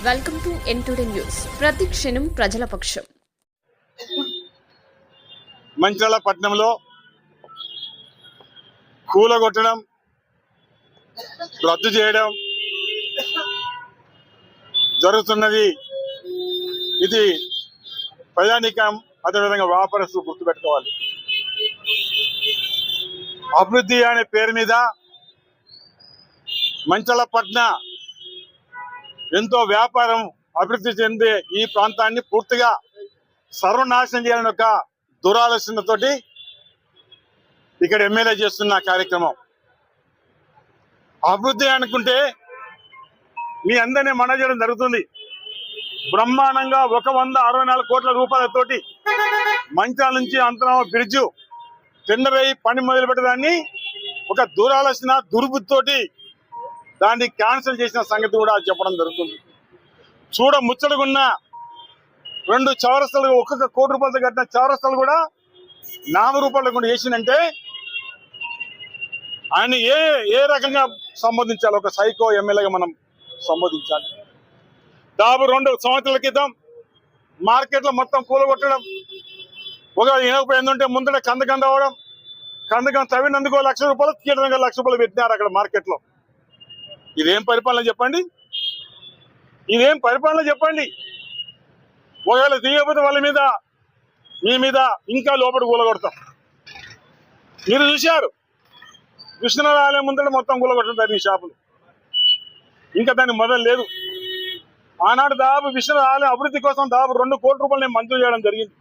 Welcome to N2 news. ప్రతి క్షణం ప్రజల పక్షం. మంచిర్యాల పట్టణంలో కూలగొట్టడం, రద్దు చేయడం జరుగుతున్నది. ఇది ప్రజానీకం అదేవిధంగా వ్యాపారస్తులు గుర్తుపెట్టుకోవాలి. అభివృద్ధి అనే పేరు మీద మంచిర్యాల పట్టణ ఎంతో వ్యాపారం అభివృద్ధి చెందే ఈ ప్రాంతాన్ని పూర్తిగా సర్వనాశనం చేయాలని ఒక దురాలోచనతోటి ఇక్కడ ఎమ్మెల్యే చేస్తున్న కార్యక్రమం. అభివృద్ధి అనుకుంటే మీ అందరినీ మనవి చేయడం జరుగుతుంది. బ్రహ్మాండంగా 164 కోట్ల రూపాయలతోటి మంచిర్యాల నుంచి అంతరం బ్రిడ్జు టెండర్ అయ్యి పని మొదలు పెట్టడాన్ని ఒక దురాలోచన దుర్బుద్ధితోటి దాన్ని క్యాన్సిల్ చేసిన సంగతి కూడా చెప్పడం జరుగుతుంది. చూడ ముచ్చటగున్న 2 చౌరస్తాలు, ఒక్కొక్క కోటి రూపాయలతో కట్టిన చౌరస్తాలు కూడా 4 రూపాయలు కూడా చేసిందంటే ఆయన ఏ రకంగా సంబోధించాలి? ఒక సైకో ఎమ్మెల్యేగా మనం సంబోధించాలి. దాదాపు 2 సంవత్సరాల క్రితం మార్కెట్లో మొత్తం కూలగొట్టడం, ఒక ఇనకపోయిందంటే ముందర కందకంద అవడం, కందకం తవ్వినందుకు 1 లక్ష రూపాయలు, తీయడానికి 1 లక్ష రూపాయలు పెట్టినారు అక్కడ మార్కెట్లో. ఇదేం పరిపాలన చెప్పండి? ఇదేం పరిపాలన చెప్పండి? ఒకవేళ తీయకపోతే వాళ్ళ మీద మీ మీద ఇంకా లోపల కూలగొడతాం. మీరు చూశారు విష్ణునాథ ఆలయం ముందర మొత్తం కూలగొట్టడం ఈ షాపులు. ఇంకా దానికి మొదలు లేదు. ఆనాడు దాదాపు విష్ణునాథ ఆలయం అభివృద్ధి కోసం దాదాపు 2 కోట్ల రూపాయలు నేను మంజూరు చేయడం జరిగింది.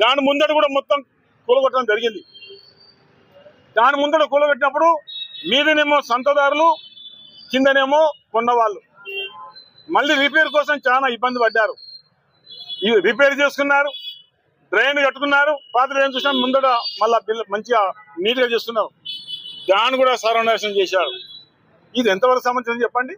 దాని ముందట కూడా మొత్తం కూలగొట్టడం జరిగింది. దాని ముందట కూలగొట్టినప్పుడు మీదనేమో సంతదారులు, కిందనేమో కొన్నవాళ్ళు. మళ్ళీ రిపేర్ కోసం చాలా ఇబ్బంది పడ్డారు. రిపేర్ చేసుకున్నారు, డ్రైన్ కట్టుకున్నారు, పాత డ్రైన్ చూసినా ముందట మళ్ళా మంచిగా నీట్గా చేస్తున్నారు. దాన్ని కూడా సర్వనాశనం చేశారు. ఇది ఎంతవరకు సంబంధించింది చెప్పండి?